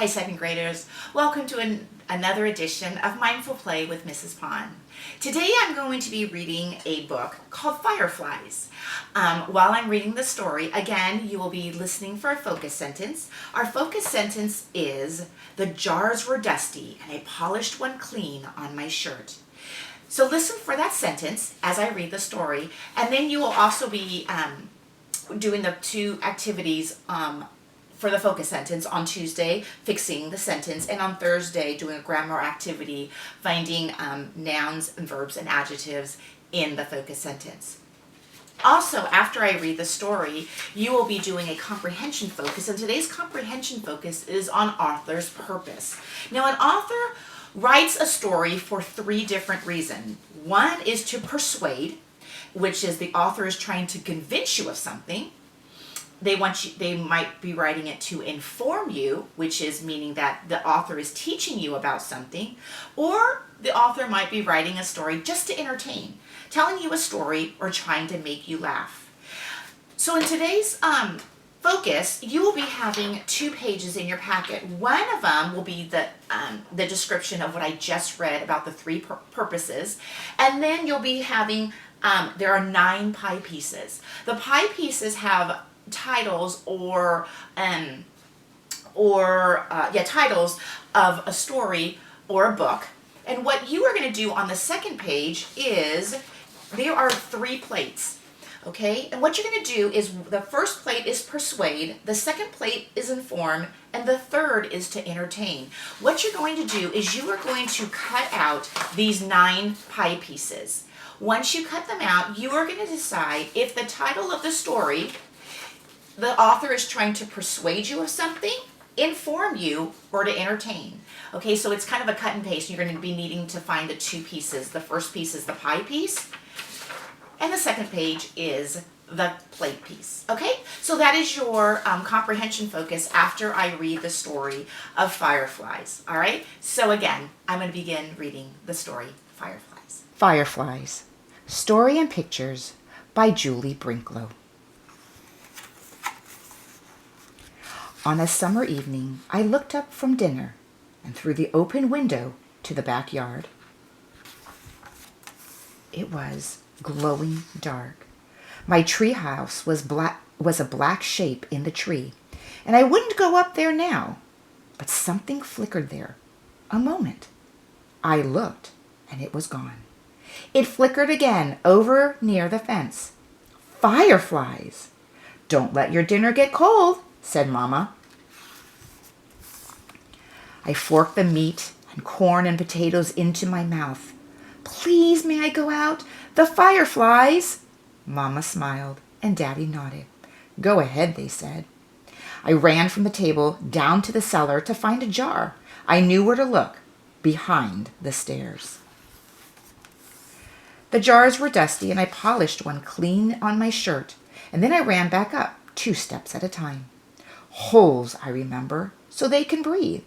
Hi, second graders. Welcome to another edition of Mindful Play with Mrs. Pond. Today I'm going to be reading a book called Fireflies. While I'm reading the story, again, you will be listening for a focus sentence. Our focus sentence is, "The jars were dusty and I polished one clean on my shirt." So listen for that sentence as I read the story, and then you will also be doing the two activities for the focus sentence on Tuesday, fixing the sentence, and on Thursday, doing a grammar activity, finding nouns and verbs and adjectives in the focus sentence. Also, after I read the story, you will be doing a comprehension focus, and today's comprehension focus is on author's purpose. Now, an author writes a story for three different reasons. One is to persuade, which is the author is trying to convince you of something. They might be writing it to inform you, which is meaning that the author is teaching you about something, or the author might be writing a story just to entertain, telling you a story or trying to make you laugh. So in today's focus, you will be having 2 pages in your packet. One of them will be the description of what I just read about the 3 purposes, and then you'll be having there are 9 pie pieces. The pie pieces have titles titles of a story or a book. And what you are going to do on the second page is there are 3 plates. Okay, and what you're going to do is the first plate is persuade, the second plate is inform, and the third is to entertain. What you're going to do is you are going to cut out these 9 pie pieces. Once you cut them out, you are going to decide if the title of the story, the author is trying to persuade you of something, inform you, or to entertain. Okay, so it's kind of a cut and paste. You're going to be needing to find the 2 pieces. The first piece is the pie piece, and the second page is the plate piece. Okay, so that is your comprehension focus after I read the story of Fireflies. All right, so again, I'm going to begin reading the story, Fireflies. Fireflies, Story and Pictures by Julie Brinklow. On a summer evening, I looked up from dinner and through the open window to the backyard. It was glowing dark. My treehouse was a black shape in the tree, and I wouldn't go up there now, but something flickered there. A moment. I looked, and it was gone. It flickered again over near the fence. Fireflies! "Don't let your dinner get cold," said Mama. I forked the meat and corn and potatoes into my mouth. "Please, may I go out? The fireflies!" Mama smiled and Daddy nodded. "Go ahead," they said. I ran from the table down to the cellar to find a jar. I knew where to look, behind the stairs. The jars were dusty, and I polished one clean on my shirt, and then I ran back up, 2 steps at a time. Holes, I remember, so they can breathe.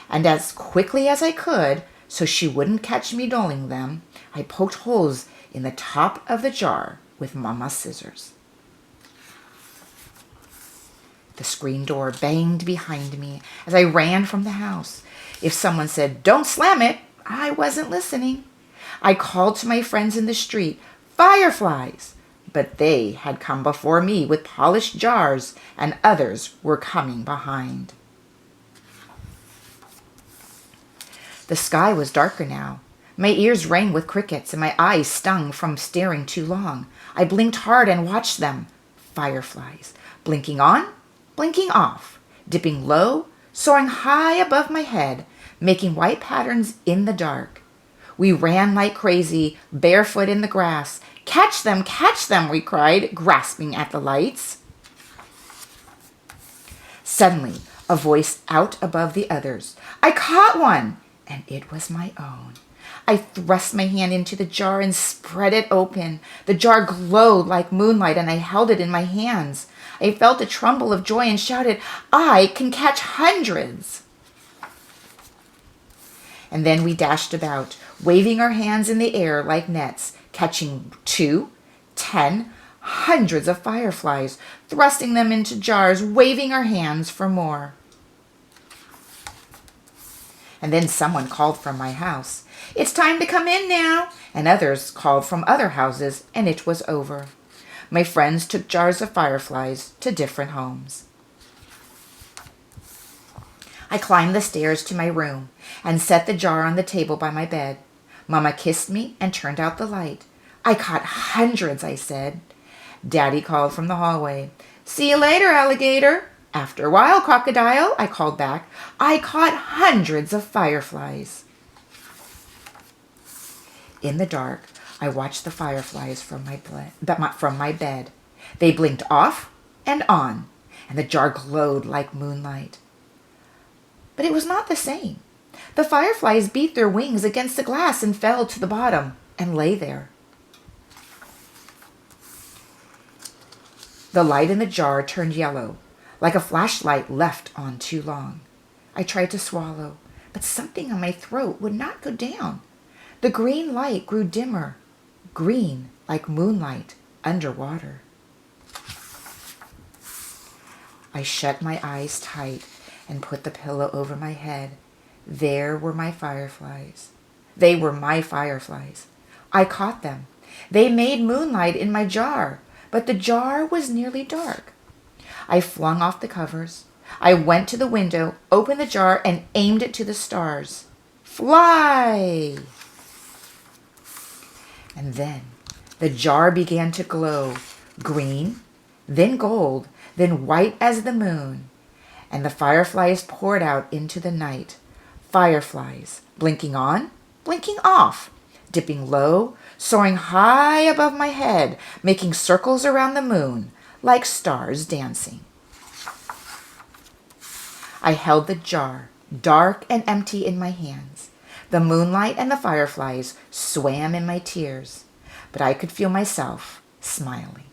And as quickly as I could, so she wouldn't catch me doling them, I poked holes in the top of the jar with Mama's scissors. The screen door banged behind me as I ran from the house. If someone said, "Don't slam it," I wasn't listening. I called to my friends in the street, "Fireflies!" But they had come before me with polished jars, and others were coming behind. The sky was darker now. My ears rang with crickets, and my eyes stung from staring too long. I blinked hard and watched them. Fireflies, blinking on, blinking off, dipping low, soaring high above my head, making white patterns in the dark. We ran like crazy, barefoot in the grass. Catch them, we cried, grasping at the lights. Suddenly, a voice out above the others. I caught one, and it was my own. I thrust my hand into the jar and spread it open. The jar glowed like moonlight, and I held it in my hands. I felt a tremble of joy and shouted, "I can catch hundreds!" And then we dashed about, waving our hands in the air like nets, catching 2, 10, hundreds of fireflies, thrusting them into jars, waving our hands for more. And then someone called from my house, "It's time to come in now." And others called from other houses, and it was over. My friends took jars of fireflies to different homes. I climbed the stairs to my room and set the jar on the table by my bed. Mama kissed me and turned out the light. "I caught hundreds," I said. Daddy called from the hallway, "See you later, alligator." "After a while, crocodile," I called back. I caught hundreds of fireflies. In the dark, I watched the fireflies from my bed. They blinked off and on, and the jar glowed like moonlight. But it was not the same. The fireflies beat their wings against the glass and fell to the bottom and lay there. The light in the jar turned yellow, like a flashlight left on too long. I tried to swallow, but something on my throat would not go down. The green light grew dimmer, green like moonlight underwater. I shut my eyes tight and put the pillow over my head. There were my fireflies. They were my fireflies. I caught them. They made moonlight in my jar, but the jar was nearly dark. I flung off the covers. I went to the window, opened the jar, and aimed it to the stars. Fly! And then the jar began to glow, green, then gold, then white as the moon. And the fireflies poured out into the night. Fireflies, blinking on, blinking off, dipping low, soaring high above my head, making circles around the moon, like stars dancing. I held the jar, dark and empty, in my hands. The moonlight and the fireflies swam in my tears, but I could feel myself smiling.